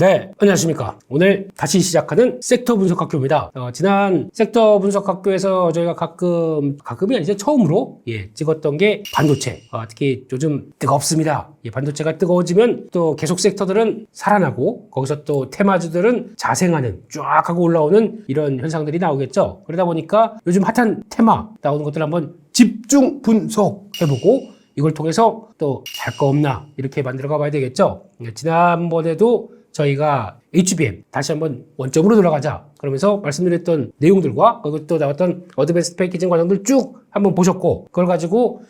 네, 안녕하십니까. 오늘 다시 시작하는 섹터 분석 학교입니다. 지난 섹터 분석 학교에서 저희가 가끔이 아니죠. 처음으로 찍었던 게 반도체. 특히 요즘 뜨겁습니다. 반도체가 뜨거워지면 또 계속 섹터들은 살아나고 거기서 또 테마주들은 자생하는 쫙 하고 올라오는 이런 현상들이 나오겠죠. 그러다 보니까 요즘 핫한 테마 나오는 것들 한번 집중 분석해보고 이걸 통해서 또 살 거 없나 이렇게 만들어 가봐야 되겠죠. 지난번에도 저희가 HBM 다시 한번 원점으로 돌아가자 그러면서 말씀드렸던 내용들과 거기 또 나왔던 어드밴스드 패키징 과정들 쭉 한번 보셨고 그걸 가지고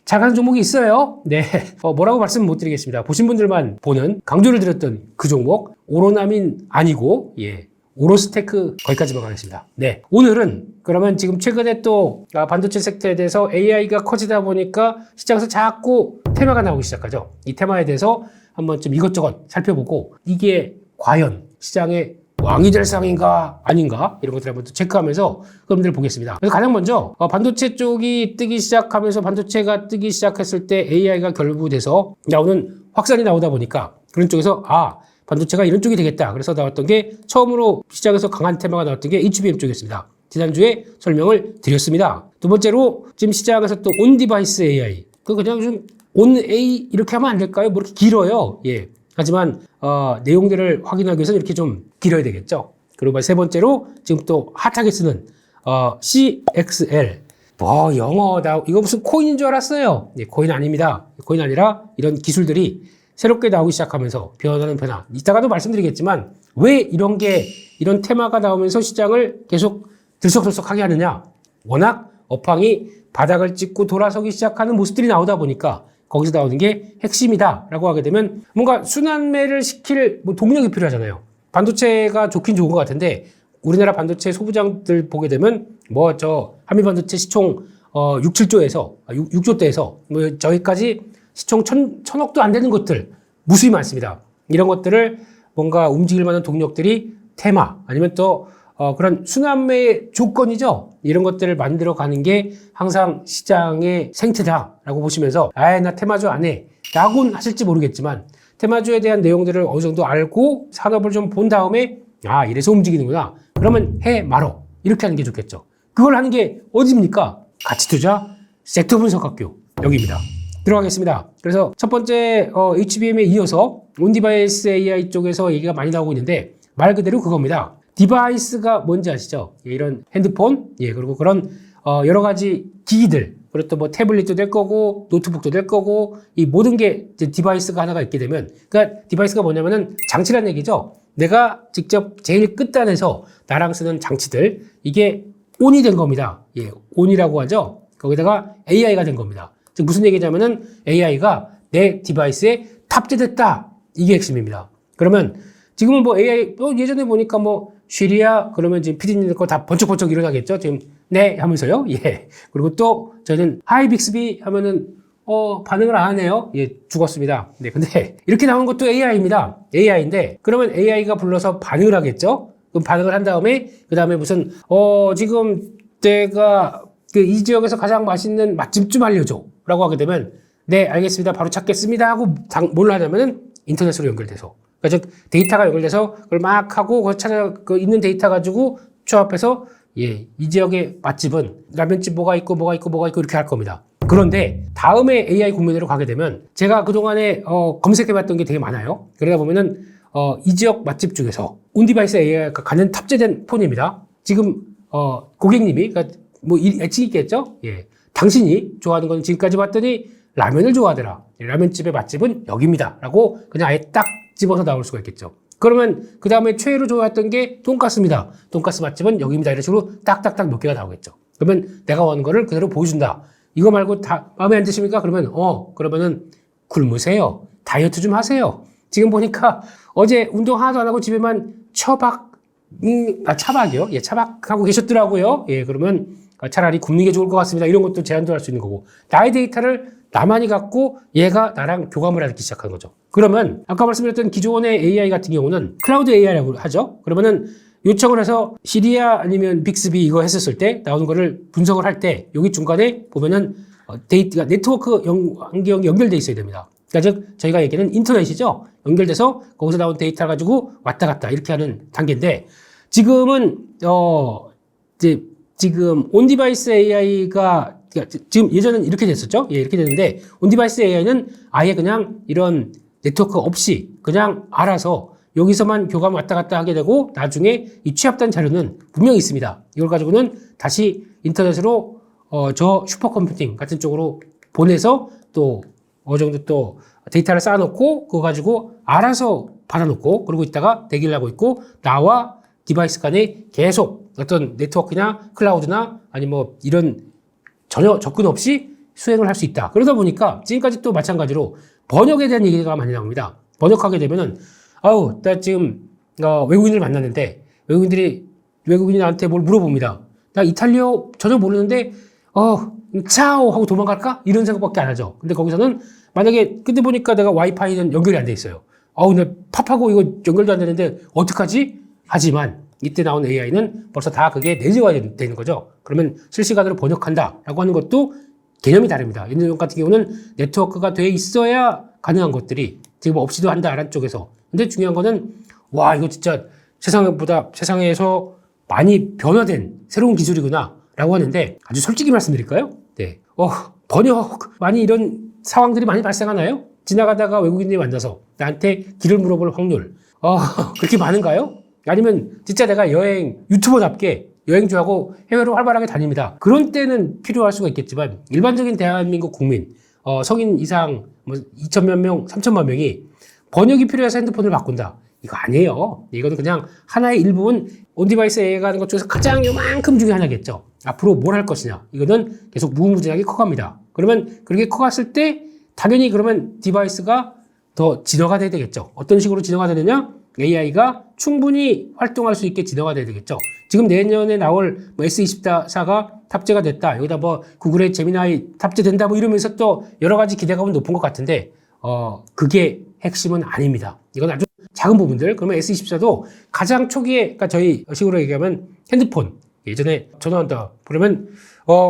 잘 가는 종목이 있어요. 네, 뭐라고 말씀 못 드리겠습니다. 보신 분들만 보는 강조를 드렸던 그 종목 오로나민 아니고 오로스테크 거기까지만 가겠습니다. 네, 오늘은 그러면 지금 최근에 또 반도체 섹터에 대해서 AI가 커지다 보니까 시장에서 자꾸 테마가 나오기 시작하죠. 이 테마에 대해서 한번 좀 이것저것 살펴보고 이게 과연 시장의 왕이 될 상인가 아닌가 이런 것들 한번 또 체크하면서 여러분들 보겠습니다. 그래서 가장 먼저 반도체 쪽이 뜨기 시작하면서 반도체가 뜨기 시작했을 때 AI가 결부돼서 나오는 확산이 나오다 보니까 그런 쪽에서 반도체가 이런 쪽이 되겠다. 그래서 나왔던 게 처음으로 시장에서 강한 테마가 나왔던 게 HBM 쪽이었습니다. 지난주에 설명을 드렸습니다. 두 번째로 지금 시장에서 또 온디바이스 AI 그냥 좀 온A 이렇게 하면 안 될까요? 뭐 이렇게 길어요. 하지만 내용들을 확인하기 위해서는 이렇게 좀 길어야 되겠죠. 그리고 세 번째로 지금 또 핫하게 쓰는 CXL 영어다. 이거 무슨 코인인 줄 알았어요. 코인 아닙니다. 코인 아니라 이런 기술들이 새롭게 나오기 시작하면서 변하는 변화. 이따가도 말씀드리겠지만 왜 이런 테마가 나오면서 시장을 계속 들썩들썩하게 하느냐. 워낙 업황이 바닥을 찍고 돌아서기 시작하는 모습들이 나오다 보니까 거기서 나오는 게 핵심이다라고 하게 되면 뭔가 순환매를 시킬 동력이 필요하잖아요. 반도체가 좋긴 좋은 것 같은데 우리나라 반도체 소부장들 보게 되면 한미반도체 시총 6, 7조에서 6조대에서 저기까지 시총 천억도 안 되는 것들 무수히 많습니다. 이런 것들을 뭔가 움직일 만한 동력들이 테마 아니면 또 그런 순환매의 조건이죠. 이런 것들을 만들어 가는 게 항상 시장의 생태다라고 보시면서 나 테마주 안 해 라고는 하실지 모르겠지만 테마주에 대한 내용들을 어느 정도 알고 산업을 좀 본 다음에 이래서 움직이는구나. 그러면 해 말어. 이렇게 하는 게 좋겠죠. 그걸 하는 게 어디입니까? 가치투자 섹터 분석학교 여기입니다. 들어가겠습니다. 그래서 첫 번째 HBM에 이어서 온디바이스 AI 쪽에서 얘기가 많이 나오고 있는데 말 그대로 그겁니다. 디바이스가 뭔지 아시죠? 이런 핸드폰, 그리고 그런 여러 가지 기기들, 그리고 또 태블릿도 될 거고 노트북도 될 거고 이 모든 게 이제 디바이스가 하나가 있게 되면 그러니까 디바이스가 뭐냐면은 장치란 얘기죠. 내가 직접 제일 끝단에서 나랑 쓰는 장치들 이게 온이 된 겁니다. 온이라고 하죠. 거기다가 AI가 된 겁니다. 즉 무슨 얘기냐면은 AI가 내 디바이스에 탑재됐다. 이게 핵심입니다. 그러면 지금은 AI 예전에 보니까 쉬리야 그러면 지금 PD님들 거 다 번쩍번쩍 일어나겠죠. 지금 네 하면서요. 그리고 또 저희는 하이 빅스비 하면은 반응을 안 하네요. 죽었습니다. 근데 이렇게 나오는 것도 AI입니다. AI인데 그러면 AI가 불러서 반응을 하겠죠. 그럼 반응을 한 다음에 그 다음에 무슨 지금 내가 이 지역에서 가장 맛있는 맛집 좀 알려줘 라고 하게 되면 네 알겠습니다 바로 찾겠습니다 하고 뭘 하냐면은 인터넷으로 연결돼서 즉 데이터가 연결돼서 그걸 막 하고 있는 데이터 가지고 조합해서 이 지역의 맛집은 라면집 뭐가 있고 이렇게 할 겁니다. 그런데 다음에 AI 국면으로 가게 되면 제가 그동안에 검색해봤던 게 되게 많아요. 그러다 보면은 이 지역 맛집 중에서 온디바이스 AI가 가는 탑재된 폰입니다. 지금 고객님이 애칭이 있겠죠? 당신이 좋아하는 건 지금까지 봤더니 라면을 좋아하더라. 라면집의 맛집은 여기입니다. 라고 그냥 아예 딱 집어서 나올 수가 있겠죠. 그러면 그 다음에 최애로 좋아했던 게 돈가스입니다. 돈가스 맛집은 여기입니다. 이런 식으로 딱딱딱 몇 개가 나오겠죠. 그러면 내가 원하는 거를 그대로 보여준다. 이거 말고 다 마음에 안 드십니까? 그러면은 굶으세요. 다이어트 좀 하세요. 지금 보니까 어제 운동 하나도 안 하고 집에만 차박이요? 차박하고 계셨더라고요. 그러면 차라리 굶는 게 좋을 것 같습니다. 이런 것도 제한도 할 수 있는 거고. 나의 데이터를 나만이 갖고 얘가 나랑 교감을 하기 시작한 거죠. 그러면 아까 말씀드렸던 기존의 AI 같은 경우는 클라우드 AI라고 하죠. 그러면은 요청을 해서 시리아 아니면 빅스비 이거 했었을 때 나오는 거를 분석을 할 때 여기 중간에 보면은 데이터가 네트워크 환경이 연결돼 있어야 됩니다. 그러니까 즉 저희가 얘기하는 인터넷이죠. 연결돼서 거기서 나온 데이터 가지고 왔다 갔다 이렇게 하는 단계인데 지금은 이제 지금 온디바이스 AI가 지금 예전엔 이렇게 됐었죠. 예, 이렇게 됐는데 온디바이스 AI는 아예 그냥 이런 네트워크 없이 그냥 알아서 여기서만 교감 왔다 갔다 하게 되고 나중에 이 취합된 자료는 분명히 있습니다. 이걸 가지고는 다시 인터넷으로 저 슈퍼컴퓨팅 같은 쪽으로 보내서 또 어느 정도 또 데이터를 쌓아놓고 그거 가지고 알아서 받아놓고 그러고 있다가 대기를 하고 있고 나와 디바이스 간에 계속 어떤 네트워크나 클라우드나 아니 뭐 이런 전혀 접근 없이 수행을 할 수 있다. 그러다 보니까 지금까지 또 마찬가지로 번역에 대한 얘기가 많이 나옵니다. 번역하게 되면은 나 지금 외국인을 만났는데 외국인이 나한테 뭘 물어봅니다. 나 이탈리아 전혀 모르는데 차오 하고 도망갈까? 이런 생각밖에 안 하죠. 근데 거기서는 만약에 근데 보니까 내가 와이파이는 연결이 안 돼 있어요. 나 팝하고 이거 연결도 안 되는데 어떡하지? 하지만 이때 나온 AI는 벌써 다 그게 내재화 되는 거죠. 그러면 실시간으로 번역한다라고 하는 것도 개념이 다릅니다. 예전 같은 경우는 네트워크가 돼 있어야 가능한 것들이 지금 없이도 한다라는 쪽에서. 근데 중요한 거는 이거 진짜 세상에서 많이 변화된 새로운 기술이구나라고 하는데 아주 솔직히 말씀드릴까요? 네. 번역 많이 이런 상황들이 많이 발생하나요? 지나가다가 외국인들이 만나서 나한테 길을 물어볼 확률 그렇게 많은가요? 아니면 진짜 내가 유튜버답게 여행주하고 해외로 활발하게 다닙니다. 그런 때는 필요할 수가 있겠지만 일반적인 대한민국 국민 성인 이상 2천만 명, 3천만 명이 번역이 필요해서 핸드폰을 바꾼다. 이거 아니에요. 이거는 그냥 하나의 일부분 온디바이스 AI가 하는 것 중에서 가장 요만큼 중에 하나겠죠. 앞으로 뭘 할 것이냐. 이거는 계속 무궁무진하게 커갑니다. 그러면 그렇게 커갔을 때 당연히 그러면 디바이스가 더 진화가 돼야 되겠죠. 어떤 식으로 진화가 되느냐? AI가 충분히 활동할 수 있게 진화가 돼야 되겠죠. 지금 내년에 나올 S24가 탑재가 됐다. 여기다 구글의 제미나이 탑재된다. 이러면서 또 여러 가지 기대감은 높은 것 같은데, 그게 핵심은 아닙니다. 이건 아주 작은 부분들. 그러면 S24도 가장 초기에, 그러니까 저희 식으로 얘기하면 핸드폰. 예전에 전화한다. 그러면,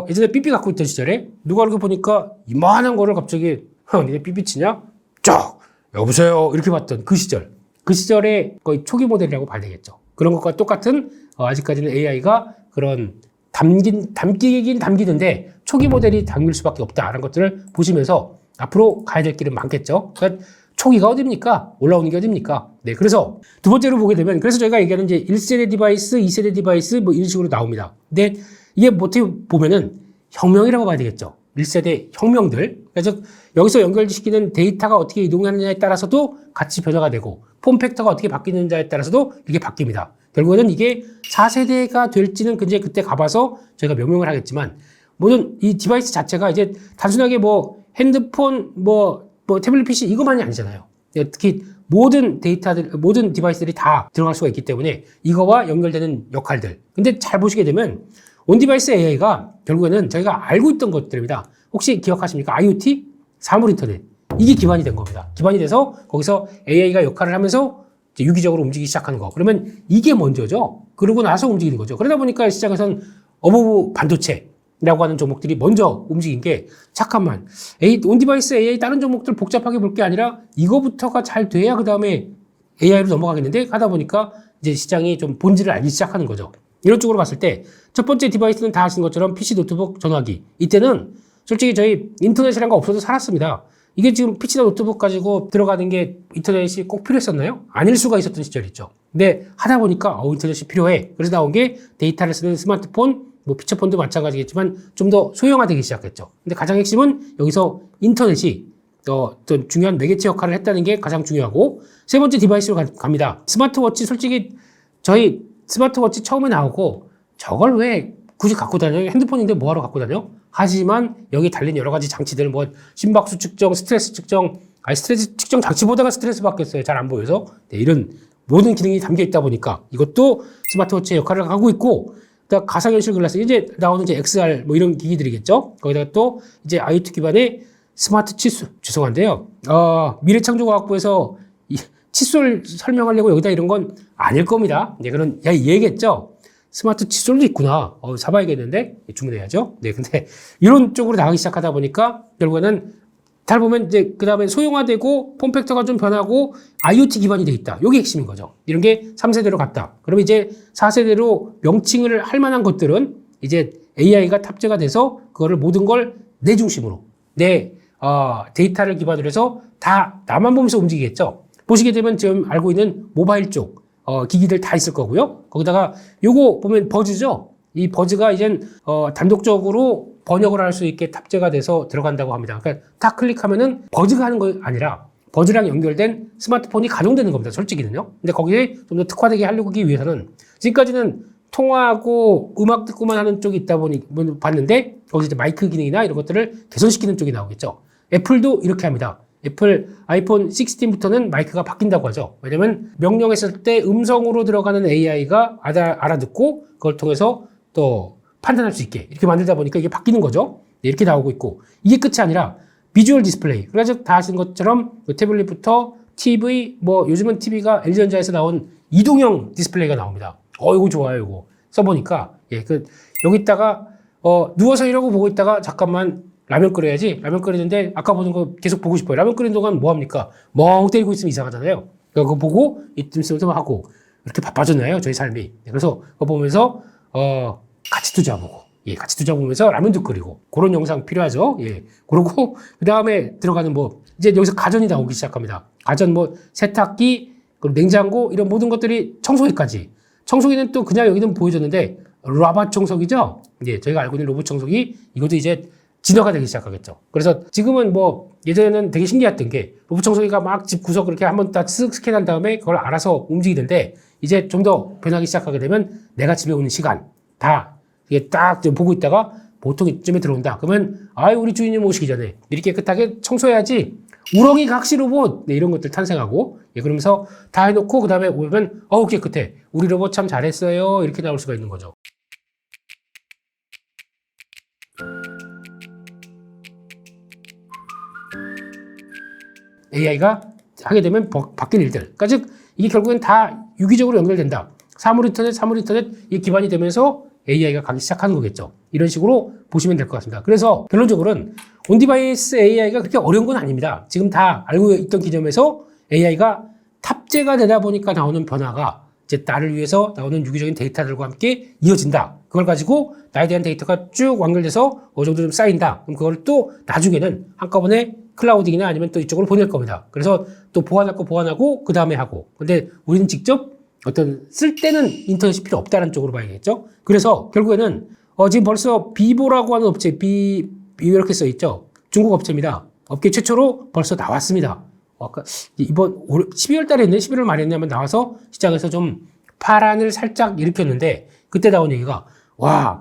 예전에 삐삐 갖고 있던 시절에 누가 그렇게 보니까 이만한 거를 갑자기, 니네 삐삐 치냐? 쫙! 여보세요? 이렇게 봤던 그 시절. 그 시절의 거의 초기 모델이라고 봐야 되겠죠. 그런 것과 똑같은 아직까지는 AI가 그런 담기긴 담기는데 초기 모델이 담길 수밖에 없다라는 것들을 보시면서 앞으로 가야 될 길은 많겠죠. 그러니까 초기가 어딥니까? 올라오는 게 어딥니까? 네, 그래서 두 번째로 보게 되면 그래서 저희가 얘기하는 이제 1세대 디바이스, 2세대 디바이스 이런 식으로 나옵니다. 근데 이게 어떻게 보면은 혁명이라고 봐야 되겠죠. 1세대 혁명들. 그래서 여기서 연결시키는 데이터가 어떻게 이동하느냐에 따라서도 같이 변화가 되고 폼팩터가 어떻게 바뀌는지에 따라서도 이게 바뀝니다. 결국에는 이게 4세대가 될지는 이제 그때 가봐서 저희가 명명을 하겠지만 모든 이 디바이스 자체가 이제 단순하게 핸드폰, 태블릿 PC 이것만이 아니잖아요. 특히 모든 디바이스들이 다 들어갈 수가 있기 때문에 이거와 연결되는 역할들. 근데 잘 보시게 되면 온디바이스 AI가 결국에는 저희가 알고 있던 것들입니다. 혹시 기억하십니까? IoT? 사물인터넷. 이게 기반이 된 겁니다. 기반이 돼서 거기서 AI가 역할을 하면서 이제 유기적으로 움직이기 시작하는 거. 그러면 이게 먼저죠. 그러고 나서 움직이는 거죠. 그러다 보니까 시장에선 어버브 반도체라고 하는 종목들이 먼저 움직인 게 잠깐만 온디바이스 AI 다른 종목들 복잡하게 볼 게 아니라 이거부터가 잘 돼야 그 다음에 AI로 넘어가겠는데 하다 보니까 이제 시장이 좀 본질을 알기 시작하는 거죠. 이런 쪽으로 봤을 때 첫 번째 디바이스는 다 아시는 것처럼 PC, 노트북, 전화기. 이때는 솔직히 저희 인터넷이란 거 없어도 살았습니다. 이게 지금 PC나 노트북 가지고 들어가는 게 인터넷이 꼭 필요했었나요? 아닐 수가 있었던 시절이 있죠. 근데 하다 보니까 인터넷이 필요해. 그래서 나온 게 데이터를 쓰는 스마트폰, 피처폰도 마찬가지겠지만 좀 더 소형화되기 시작했죠. 근데 가장 핵심은 여기서 인터넷이 어떤 중요한 매개체 역할을 했다는 게 가장 중요하고 세 번째 디바이스로 갑니다. 스마트워치 솔직히 저희 스마트워치 처음에 나오고 저걸 왜 굳이 갖고 다녀요? 핸드폰인데 뭐하러 갖고 다녀? 하지만 여기 달린 여러 가지 장치들 심박수 측정, 스트레스 측정 스트레스 측정 장치보다가 스트레스 받겠어요. 잘 안 보여서. 네, 이런 모든 기능이 담겨 있다 보니까 이것도 스마트워치의 역할을 하고 있고 가상현실 글라스 이제 나오는 이제 XR 이런 기기들이겠죠. 거기다가 또 이제 IoT 기반의 스마트 칫솔 죄송한데요. 미래창조과학부에서 이 칫솔 설명하려고 여기다 이런 건 아닐 겁니다. 네, 그런 얘기겠죠. 스마트 칫솔도 있구나. 사봐야겠는데 주문해야죠. 네, 근데 이런 쪽으로 나가기 시작하다 보니까 결국에는 잘 보면 이제 그 다음에 소형화되고 폼팩터가 좀 변하고 IoT 기반이 돼 있다. 이게 핵심인 거죠. 이런 게 3세대로 갔다. 그러면 이제 4세대로 명칭을 할 만한 것들은 이제 AI가 탑재가 돼서 그거를 모든 걸 내 중심으로 내 데이터를 기반으로 해서 다 나만 보면서 움직이겠죠. 보시게 되면 지금 알고 있는 모바일 쪽 기기들 다 있을 거고요. 거기다가 요거 보면 버즈죠. 이 버즈가 이젠 단독적으로 번역을 할 수 있게 탑재가 돼서 들어간다고 합니다. 그러니까 딱 클릭하면은 버즈가 하는 거 아니라 버즈랑 연결된 스마트폰이 가동되는 겁니다. 솔직히는요. 근데 거기에 좀 더 특화되게 하려고 하기 위해서는 지금까지는 통화하고 음악 듣고만 하는 쪽이 있다 보니 봤는데 거기서 이제 마이크 기능이나 이런 것들을 개선시키는 쪽이 나오겠죠. 애플도 이렇게 합니다. 애플 아이폰 16부터는 마이크가 바뀐다고 하죠. 왜냐면 명령했을 때 음성으로 들어가는 AI가 알아듣고 그걸 통해서 또 판단할 수 있게 이렇게 만들다 보니까 이게 바뀌는 거죠. 네, 이렇게 나오고 있고 이게 끝이 아니라 비주얼 디스플레이. 그래서 다 아시는 것처럼 태블릿부터 TV, 뭐 요즘은 TV가 LG전자에서 나온 이동형 디스플레이가 나옵니다. 이거 좋아요, 이거. 써보니까. 예, 여기다가, 누워서 이러고 보고 있다가 잠깐만 라면 끓여야지. 라면 끓이는데 아까 보는 거 계속 보고 싶어요. 라면 끓이는 동안 뭐 합니까? 멍 때리고 있으면 이상하잖아요. 그거 보고 이쯤 하고 이렇게 바빠졌나요? 저희 삶이. 네, 그래서 그거 보면서, 같이 투자보고. 예, 같이 투자보면서 라면도 끓이고. 그런 영상 필요하죠. 예. 그러고, 그 다음에 들어가는 이제 여기서 가전이 나오기 시작합니다. 가전 세탁기, 그리고 냉장고, 이런 모든 것들이 청소기까지. 청소기는 또 그냥 여기는 보여줬는데 로봇 청소기죠. 예, 저희가 알고 있는 로봇 청소기 이것도 이제 진화가 되기 시작하겠죠. 그래서 지금은 예전에는 되게 신기했던 게 로봇 청소기가 막 집 구석 이렇게 한번 다 쓱 스캔한 다음에 그걸 알아서 움직이는데 이제 좀 더 변하기 시작하게 되면 내가 집에 오는 시간 다 이게 딱 보고 있다가 보통 이쯤에 들어온다. 그러면 우리 주인님 오시기 전에 이렇게 깨끗하게 청소해야지. 우렁이 각시 로봇 네, 이런 것들 탄생하고 예, 그러면서 다 해놓고 그 다음에 오면 깨끗해. 우리 로봇 참 잘했어요. 이렇게 나올 수가 있는 거죠. AI가 하게 되면 바뀐 일들. 그러니까 즉 이게 결국엔 다 유기적으로 연결된다. 사물 인터넷 이게 기반이 되면서 AI가 가기 시작하는 거겠죠. 이런 식으로 보시면 될 것 같습니다. 그래서 결론적으로는 온디바이스 AI가 그렇게 어려운 건 아닙니다. 지금 다 알고 있던 기점에서 AI가 탑재가 되다 보니까 나오는 변화가 이제 나를 위해서 나오는 유기적인 데이터들과 함께 이어진다. 그걸 가지고 나에 대한 데이터가 쭉 완결돼서 어느 정도 좀 쌓인다. 그럼 그걸 또 나중에는 한꺼번에 클라우딩이나 아니면 또 이쪽으로 보낼 겁니다. 그래서 또 보완할 거 보완하고 그 다음에 하고. 근데 우리는 직접 쓸 때는 인터넷이 필요 없다는 쪽으로 봐야겠죠. 그래서 결국에는 지금 벌써 비보라고 하는 업체, 이렇게 써 있죠. 중국 업체입니다. 업계 최초로 벌써 나왔습니다. 아까 이번 12월 달에 했네, 11월 말에 했냐면 나와서 시장에서 좀 파란을 살짝 일으켰는데 그때 나온 얘기가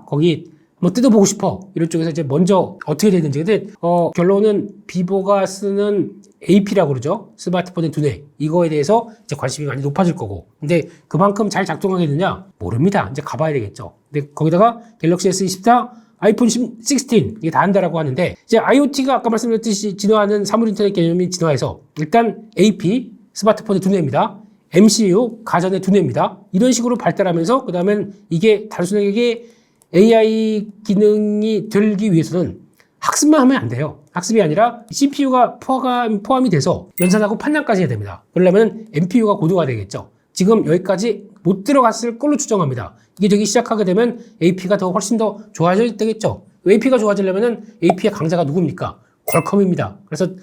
거기 뜯어보고 싶어. 이런 쪽에서 이제 먼저 어떻게 되는지. 근데 결론은 비보가 쓰는 AP라고 그러죠. 스마트폰의 두뇌. 이거에 대해서 이제 관심이 많이 높아질 거고. 근데 그만큼 잘 작동하겠느냐? 모릅니다. 이제 가봐야 되겠죠. 근데 거기다가 갤럭시 S24, 아이폰 16 이게 다 한다라고 하는데 이제 IoT가 아까 말씀드렸듯이 진화하는 사물 인터넷 개념이 진화해서 일단 AP, 스마트폰의 두뇌입니다. MCU, 가전의 두뇌입니다. 이런 식으로 발달하면서 그다음엔 이게 단순하게 AI 기능이 되기 위해서는 학습만 하면 안 돼요. 학습이 아니라 CPU가 포함이 돼서 연산하고 판단까지 해야 됩니다. 그러려면 NPU가 고도가 되겠죠. 지금 여기까지 못 들어갔을 걸로 추정합니다. 이게 되기 시작하게 되면 AP가 훨씬 더 좋아져야 되겠죠. AP가 좋아지려면 AP의 강자가 누굽니까? 퀄컴입니다. 그래서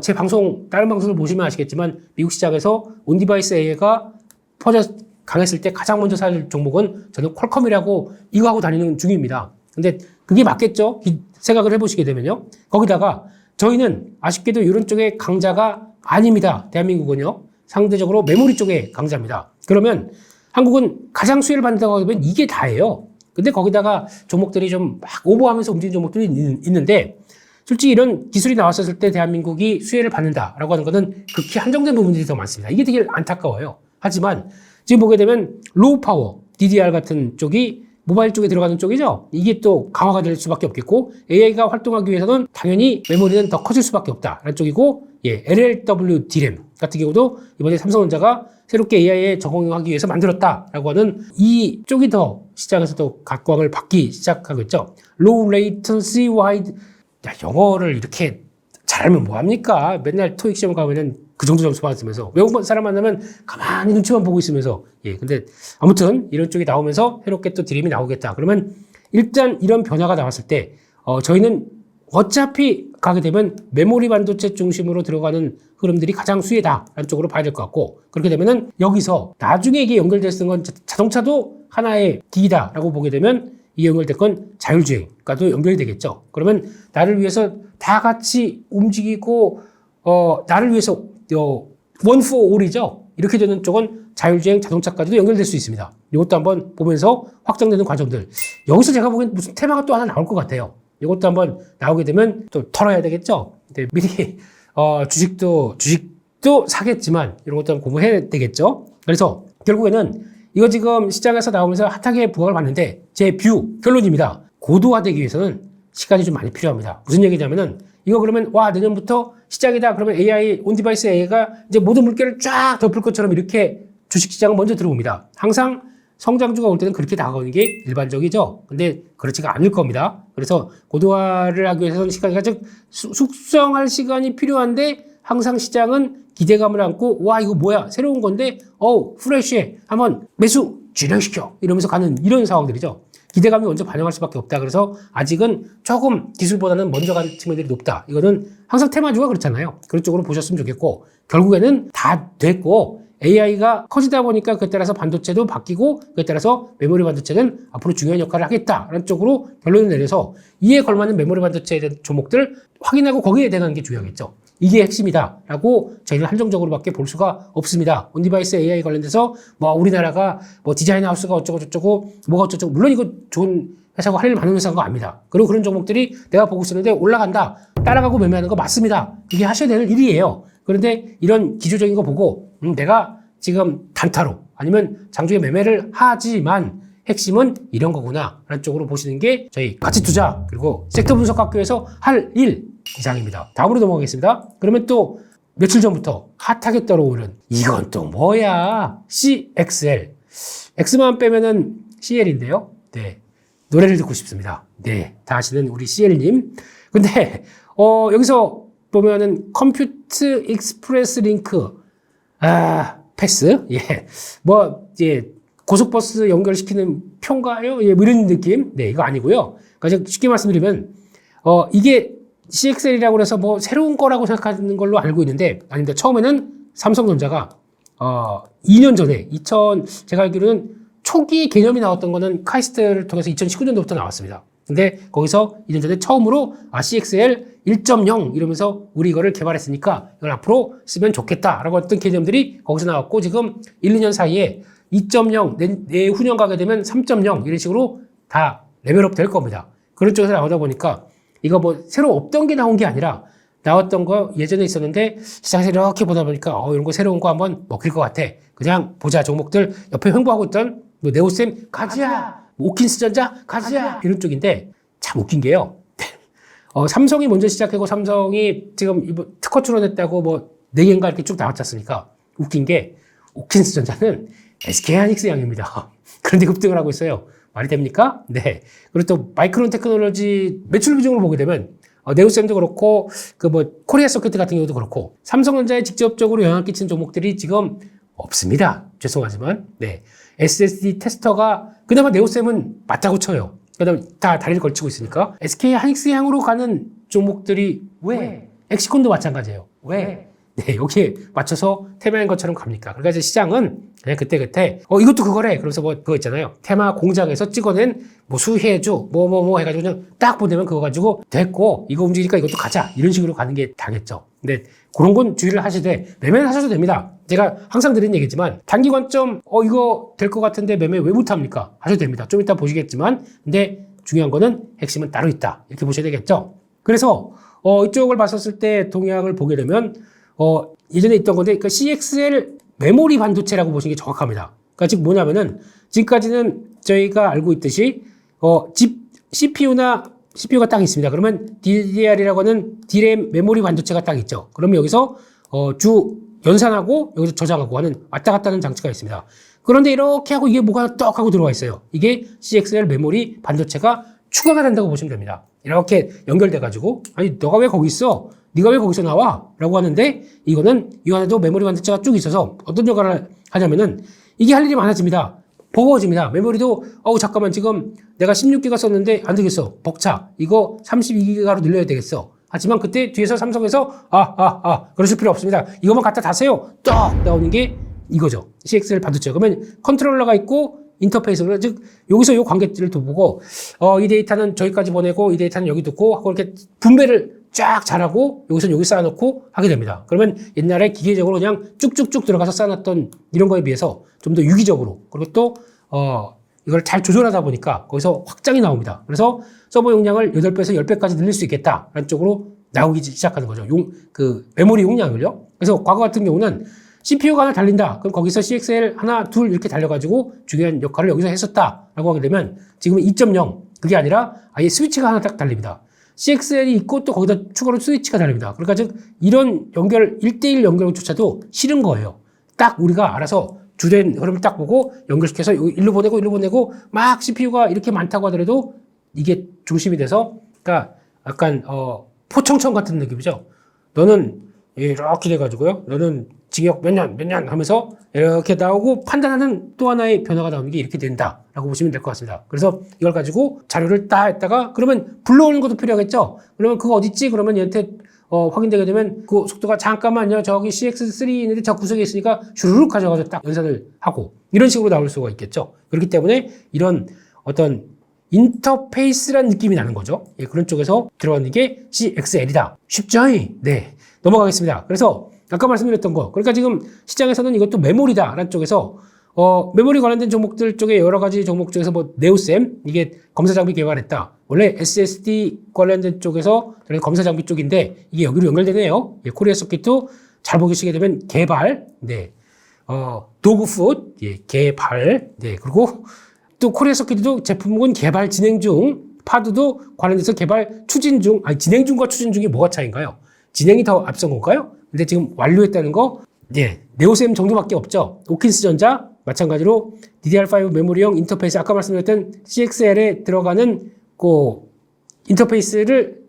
제 다른 방송을 보시면 아시겠지만 미국 시장에서 온디바이스 AI가 강했을 때 가장 먼저 살 종목은 저는 퀄컴이라고 이거 하고 다니는 중입니다. 근데 그게 맞겠죠? 생각을 해보시게 되면요. 거기다가 저희는 아쉽게도 이런 쪽의 강자가 아닙니다. 대한민국은요. 상대적으로 메모리 쪽의 강자입니다. 그러면 한국은 가장 수혜를 받는다고 하면 이게 다예요. 근데 거기다가 종목들이 좀 막 오버하면서 움직이는 종목들이 있는데 솔직히 이런 기술이 나왔었을 때 대한민국이 수혜를 받는다라고 하는 것은 극히 한정된 부분들이 더 많습니다. 이게 되게 안타까워요. 하지만 지금 보게 되면 로우 파워, DDR 같은 쪽이 모바일 쪽에 들어가는 쪽이죠. 이게 또 강화가 될 수밖에 없겠고 AI가 활동하기 위해서는 당연히 메모리는 더 커질 수밖에 없다라는 쪽이고 LLW DRAM 같은 경우도 이번에 삼성전자가 새롭게 AI에 적용하기 위해서 만들었다라고 하는 이 쪽이 더 시장에서 더 각광을 받기 시작하겠죠. Low Latency Wide 영어를 이렇게 잘하면 뭐합니까? 맨날 토익 시험 가면은 그 정도 점수 받았으면서 외국 사람 만나면 가만히 눈치만 보고 있으면서 근데 아무튼 이런 쪽이 나오면서 새롭게 또 드림이 나오겠다. 그러면 일단 이런 변화가 나왔을 때 저희는 어차피 가게 되면 메모리 반도체 중심으로 들어가는 흐름들이 가장 수혜다라는 쪽으로 봐야 될 것 같고, 그렇게 되면은 여기서 나중에 이게 연결될 수 있는 건 자동차도 하나의 기기다라고 보게 되면 이 연결될 건 자율주행과도 연결이 되겠죠. 그러면 나를 위해서 다 같이 움직이고 나를 위해서 one for all이죠. 이렇게 되는 쪽은 자율주행 자동차까지도 연결될 수 있습니다. 이것도 한번 보면서 확장되는 과정들. 여기서 제가 보기엔 무슨 테마가 또 하나 나올 것 같아요. 이것도 한번 나오게 되면 또 털어야 되겠죠. 근데 미리 주식도 사겠지만 이런 것도 한번 공부해야 되겠죠. 그래서 결국에는 이거 지금 시장에서 나오면서 핫하게 부각을 받는데 제 결론입니다. 고도화되기 위해서는 시간이 좀 많이 필요합니다. 무슨 얘기냐면은 이거 그러면 내년부터 시작이다. 그러면 AI, 온디바이스 AI가 이제 모든 물결을 쫙 덮을 것처럼 이렇게 주식시장은 먼저 들어옵니다. 항상 성장주가 올 때는 그렇게 다가오는 게 일반적이죠. 근데 그렇지가 않을 겁니다. 그래서 고도화를 하기 위해서는 시간이 즉 숙성할 시간이 필요한데 항상 시장은 기대감을 안고 이거 뭐야 새로운 건데 프레쉬해 한번 매수 진행시켜 이러면서 가는 이런 상황들이죠. 기대감이 먼저 반영할 수밖에 없다. 그래서 아직은 조금 기술보다는 먼저 가는 측면들이 높다. 이거는 항상 테마주가 그렇잖아요. 그런 쪽으로 보셨으면 좋겠고, 결국에는 다 됐고 AI가 커지다 보니까 그에 따라서 반도체도 바뀌고 그에 따라서 메모리 반도체는 앞으로 중요한 역할을 하겠다라는 쪽으로 결론을 내려서 이에 걸맞는 메모리 반도체에 대한 조목들 확인하고 거기에 대응하는 게 중요하겠죠. 이게 핵심이다라고 저희는 한정적으로밖에 볼 수가 없습니다. 온디바이스 AI 관련돼서 우리나라가 디자인 하우스가 어쩌고 저쩌고 뭐가 어쩌고 물론 이거 좋은 회사고 할일 많은 회사인 거 압니다. 그리고 그런 종목들이 내가 보고 있었는데 올라간다. 따라가고 매매하는 거 맞습니다. 이게 하셔야 될 일이에요. 그런데 이런 기초적인 거 보고 내가 지금 단타로 아니면 장중에 매매를 하지만 핵심은 이런 거구나 라는 쪽으로 보시는 게 저희 가치투자 그리고 섹터 분석학교에서 할 일 이상입니다. 다음으로 넘어가겠습니다. 그러면 또 며칠 전부터 핫하게 떠오르는 이건 또 뭐야? CXL. X만 빼면은 CL인데요. 네. 노래를 듣고 싶습니다. 네. 다 아시는 우리 CL님. 근데 여기서 보면은 컴퓨트 익스프레스 링크 패스. 고속버스 연결시키는 표인가요? 뭐 이런 느낌? 네, 이거 아니고요. 그러니까 쉽게 말씀드리면 이게 CXL이라고 해서 새로운 거라고 생각하는 걸로 알고 있는데 아닙니다. 처음에는 삼성전자가 2년 전에 제가 알기로는 초기 개념이 나왔던 거는 카이스트를 통해서 2019년도부터 나왔습니다. 근데 거기서 2년 전에 처음으로 CXL 1.0 이러면서 우리 이거를 개발했으니까 이걸 앞으로 쓰면 좋겠다라고 했던 개념들이 거기서 나왔고 지금 1, 2년 사이에 2.0 내후년 가게 되면 3.0 이런 식으로 다 레벨업 될 겁니다. 그런 쪽에서 나오다 보니까 이거 새로 없던 게 나온 게 아니라 나왔던 거 예전에 있었는데 시장에서 이렇게 보다 보니까 이런 거 새로운 거 한번 먹힐 것 같아. 그냥 보자 종목들 옆에 홍보하고 있던 네오셈 가자, 오킨스전자 가자 이런 쪽인데 참 웃긴 게요. 삼성이 먼저 시작하고 삼성이 지금 이번 특허 출원했다고 4개인가 이렇게 쭉 나왔지 않습니까? 웃긴 게 오킨스전자는 SK하이닉스 양입니다. 그런데 급등을 하고 있어요. 말이 됩니까? 네. 그리고 또 마이크론 테크놀로지 매출 비중으로 보게 되면 네오셈도 그렇고 코리아 서큐트 같은 경우도 그렇고 삼성전자에 직접적으로 영향을 끼치는 종목들이 지금 없습니다. 죄송하지만 네. SSD 테스터가 그나마 네오셈은 맞다고 쳐요. 그다음에 다 다리를 걸치고 있으니까 SK하이닉스 향으로 가는 종목들이 왜? 엑시콘도 마찬가지예요. 왜? 네, 여기에 맞춰서 테마인 것처럼 갑니까? 그러니까 이제 시장은 그냥 그때 이것도 그거래. 그러면서 그거 있잖아요. 테마 공장에서 찍어낸 수혜주 해가지고 그냥 딱 보내면 그거 가지고 됐고 이거 움직이니까 이것도 가자 이런 식으로 가는 게 다겠죠. 근데 그런 건 주의를 하시되 매매는 하셔도 됩니다. 제가 항상 드리는 얘기지만 단기 관점 이거 될 것 같은데 매매 왜 못합니까? 하셔도 됩니다. 좀 이따 보시겠지만 근데 중요한 거는 핵심은 따로 있다. 이렇게 보셔야 되겠죠. 그래서 이쪽을 봤었을 때 동향을 보게 되면 예전에 있던 건데, 그러니까 CXL 메모리 반도체라고 보시는 게 정확합니다. 그러니까 즉 뭐냐면은, 지금까지는 저희가 알고 있듯이, CPU가 딱 있습니다. 그러면 DDR이라고 하는 DRAM 메모리 반도체가 딱 있죠. 그러면 여기서, 연산하고 여기서 저장하고 하는 왔다 갔다 하는 장치가 있습니다. 그런데 이렇게 하고 이게 뭐가 떡 하고 들어와 있어요. 이게 CXL 메모리 반도체가 추가가 된다고 보시면 됩니다. 이렇게 연결돼가지고, 아니, 너가 왜 거기 있어? 네가 왜 거기서 나와? 라고 하는데 이거는 이 안에도 메모리 반도체가 쭉 있어서 어떤 역할을 하냐면은 이게 할 일이 많아집니다. 버거워집니다. 메모리도 잠깐만 지금 내가 16기가 썼는데 안 되겠어. 벅차. 이거 32기가로 늘려야 되겠어. 하지만 그때 뒤에서 삼성에서 그러실 필요 없습니다. 이것만 갖다 다세요. 딱 나오는 게 이거죠. CXL 반도체. 그러면 컨트롤러가 있고 인터페이스, 즉 여기서 이 관계들을 두고 이 데이터는 저기까지 보내고 이 데이터는 여기 두고 하고 이렇게 분배를 쫙 잘하고 여기서 여기 쌓아놓고 하게 됩니다. 그러면 옛날에 기계적으로 그냥 쭉쭉쭉 들어가서 쌓아놨던 이런 거에 비해서 좀 더 유기적으로, 그리고 또 이걸 잘 조절하다 보니까 거기서 확장이 나옵니다. 그래서 서버 용량을 8배에서 10배까지 늘릴 수 있겠다라는 쪽으로 나오기 시작하는 거죠. 메모리 용량을요. 그래서 과거 같은 경우는 CPU가 하나 달린다. 그럼 거기서 CXL 하나, 둘 이렇게 달려가지고 중요한 역할을 여기서 했었다라고 하게 되면 지금은 2.0, 그게 아니라 아예 스위치가 하나 딱 달립니다. CXL이 있고 또 거기다 추가로 스위치가 달립니다. 그러니까 즉 이런 연결, 1대1 연결조차도 싫은 거예요. 딱 우리가 알아서 주된 흐름을 딱 보고 연결시켜서 일로 보내고 막 CPU가 이렇게 많다고 하더라도 이게 중심이 돼서, 그러니까 약간 포청천 같은 느낌이죠. 너는 이렇게 돼가지고요. 너는 징역 몇 년 하면서 이렇게 나오고 판단하는 또 하나의 변화가 나오는 게 이렇게 된다라고 보시면 될 것 같습니다. 그래서 이걸 가지고 자료를 따 했다가 그러면 불러오는 것도 필요하겠죠. 그러면 그거 어딨지? 그러면 얘한테 확인되게 되면 그 속도가 잠깐만요. 저기 CX3 있는데 저 구석에 있으니까 슈르륵 가져가서 딱 연산을 하고 이런 식으로 나올 수가 있겠죠. 그렇기 때문에 이런 어떤 인터페이스란 느낌이 나는 거죠. 예, 그런 쪽에서 들어가는 게 CXL이다. 쉽죠? 네. 넘어가겠습니다. 그래서 아까 말씀드렸던 거. 그러니까 지금 시장에서는 이것도 메모리다라는 쪽에서 메모리 관련된 종목들 쪽에 여러 가지 종목 중에서 뭐 네오셈 이게 검사 장비 개발했다. 원래 SSD 관련된 쪽에서 검사 장비 쪽인데 이게 여기로 연결되네요. 예, 코리아 서킷도 잘 보시게 되면 개발, 네, 도그풋, 예, 개발, 네, 그리고 또 코리아 서킷도 제품군 개발 진행 중, 파드도 관련돼서 개발 추진 중. 아니, 진행 중과 추진 중이 뭐가 차이인가요? 진행이 더 앞선 건가요? 근데 지금 완료했다는 거, 예, 네오셈 정도밖에 없죠. 오킨스 전자 마찬가지로 DDR5 메모리형 인터페이스, 아까 말씀드렸던 CXL에 들어가는 그 인터페이스를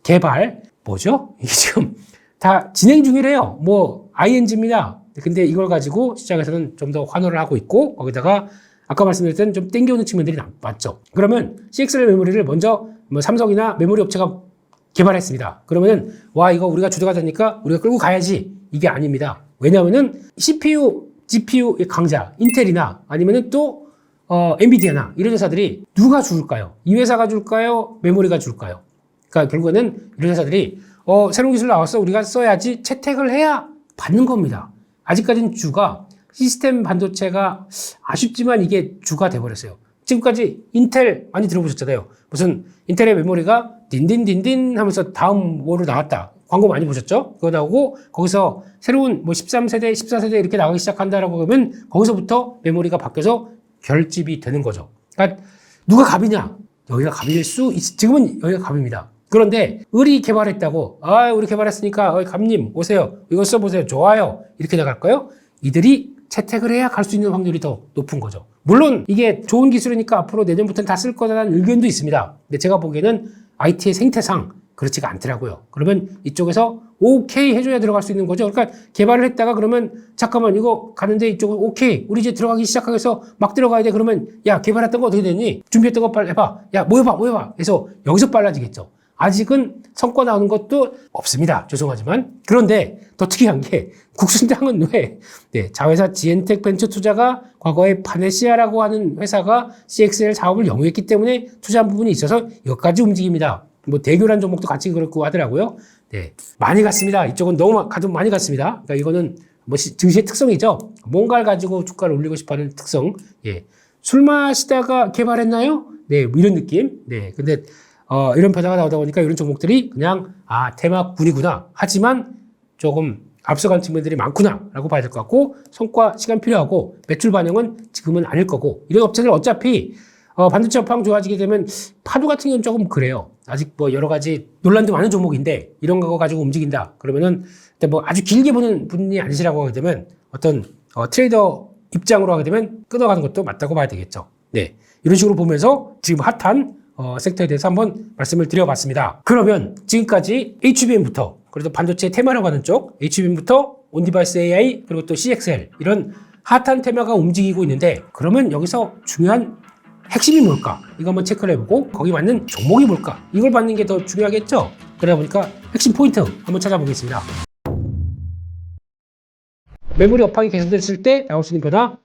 개발, 뭐죠? 이게 지금 다 진행 중이래요. 뭐 ING입니다. 근데 이걸 가지고 시장에서는 좀 더 환호를 하고 있고, 거기다가 아까 말씀드렸던 좀 땡겨오는 측면들이 많죠. 그러면 CXL 메모리를 먼저 뭐 삼성이나 메모리 업체가 개발했습니다. 그러면은 와, 이거 우리가 주도가 되니까 우리가 끌고 가야지, 이게 아닙니다. 왜냐하면은 CPU, GPU의 강자 인텔이나 아니면은 또 엔비디아나 이런 회사들이 누가 줄까요? 이 회사가 줄까요? 메모리가 줄까요? 그러니까 결국에는 이런 회사들이 새로운 기술 나왔어, 우리가 써야지, 채택을 해야 받는 겁니다. 아직까지는 주가 시스템 반도체가 아쉽지만 이게 주가 돼버렸어요. 지금까지 인텔 많이 들어보셨잖아요. 무슨 인텔의 메모리가 딘딘딘딘 하면서 다음 뭐로 나왔다. 광고 많이 보셨죠? 그거 나오고 거기서 새로운 뭐 13세대, 14세대 이렇게 나가기 시작한다라고 하면 거기서부터 메모리가 바뀌어서 결집이 되는 거죠. 그러니까 누가 갑이냐? 여기가 갑일 수 지금은 여기가 갑입니다. 그런데 을이 개발했다고, 우리 개발했으니까 갑님 오세요, 이거 써보세요, 좋아요, 이렇게 나갈까요? 이들이 채택을 해야 갈 수 있는 확률이 더 높은 거죠. 물론 이게 좋은 기술이니까 앞으로 내년부터는 다 쓸 거라는 의견도 있습니다. 근데 제가 보기에는 IT의 생태상 그렇지가 않더라고요. 그러면 이쪽에서 오케이 해줘야 들어갈 수 있는 거죠. 그러니까 개발을 했다가 그러면 잠깐만 이거 가는데 이쪽은 오케이, 우리 이제 들어가기 시작하겠어, 막 들어가야 돼. 그러면 야, 개발했던 거 어떻게 됐니? 준비했던 거 빨리 해봐. 야, 뭐 해봐. 그래서 여기서 빨라지겠죠. 아직은 성과 나오는 것도 없습니다. 죄송하지만. 그런데 더 특이한 게 국순당은 왜 자회사 지엔텍 벤처 투자가 과거에 파네시아라고 하는 회사가 CXL 사업을 영위했기 때문에 투자한 부분이 있어서 여기까지 움직입니다. 뭐 대교란 종목도 같이 그렇고 하더라고요. 네, 많이 갔습니다. 이쪽은 너무 많이 갔습니다. 그러니까 이거는 뭐 증시의 특성이죠. 뭔가를 가지고 주가를 올리고 싶어하는 특성. 예, 술 마시다가 개발했나요? 네, 뭐 이런 느낌. 네, 근데 이런 변화가 나오다 보니까 이런 종목들이 그냥 테마군이구나. 하지만 조금 앞서간 측면들이 많구나 라고 봐야 될 것 같고, 성과 시간 필요하고 매출 반영은 지금은 아닐 거고, 이런 업체들 어차피 반도체 업황 좋아지게 되면 파도 같은 경우는 조금 그래요. 아직 뭐 여러 가지 논란도 많은 종목인데 이런 거 가지고 움직인다 그러면은 뭐 아주 길게 보는 분이 아니시라고 하게 되면 어떤 트레이더 입장으로 하게 되면 끊어가는 것도 맞다고 봐야 되겠죠. 네, 이런 식으로 보면서 지금 핫한 섹터에 대해서 한번 말씀을 드려봤습니다. 그러면 지금까지 HBM부터 그래도 반도체 테마라고 하는 쪽, HBM부터 온디바이스 AI, 그리고 또 CXL, 이런 핫한 테마가 움직이고 있는데, 그러면 여기서 중요한 핵심이 뭘까? 이거 한번 체크를 해보고, 거기 맞는 종목이 뭘까? 이걸 받는 게 더 중요하겠죠? 그러다 보니까 핵심 포인트 한번 찾아보겠습니다. 메모리 업황이 개선됐을 때 나올 수 있는 변화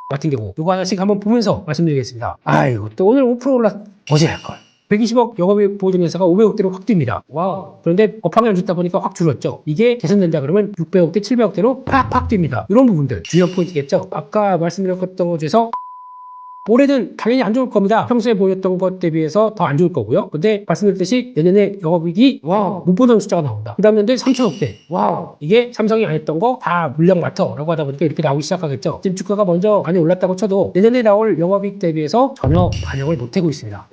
같은 경우, 이거 하나씩 한번 보면서 말씀드리겠습니다. 아이고, 또 오늘 5% 어제 할걸. 120억 영업이익 보증 회사가 500억대로 확 뜁니다. 와우. 그런데 업황이 안 좋다 보니까 확 줄었죠. 이게 개선된다 그러면 600억대, 700억대로 팍팍 뜁니다. 이런 부분들 중요한 포인트겠죠. 아까 말씀드렸던 것 중에서 올해는 당연히 안 좋을 겁니다. 평소에 보였던 것 대비해서 더 안 좋을 거고요. 근데 말씀드렸듯이 내년에 영업이익이 못 보던 숫자가 나온다. 그 다음 년도에 3천억대. 와우. 이게 삼성이 안 했던 거 다 물량 맡아라고 하다 보니까 이렇게 나오기 시작하겠죠. 지금 주가가 먼저 많이 올랐다고 쳐도 내년에 나올 영업이익 대비해서 전혀 반영을 못하고 있습니다.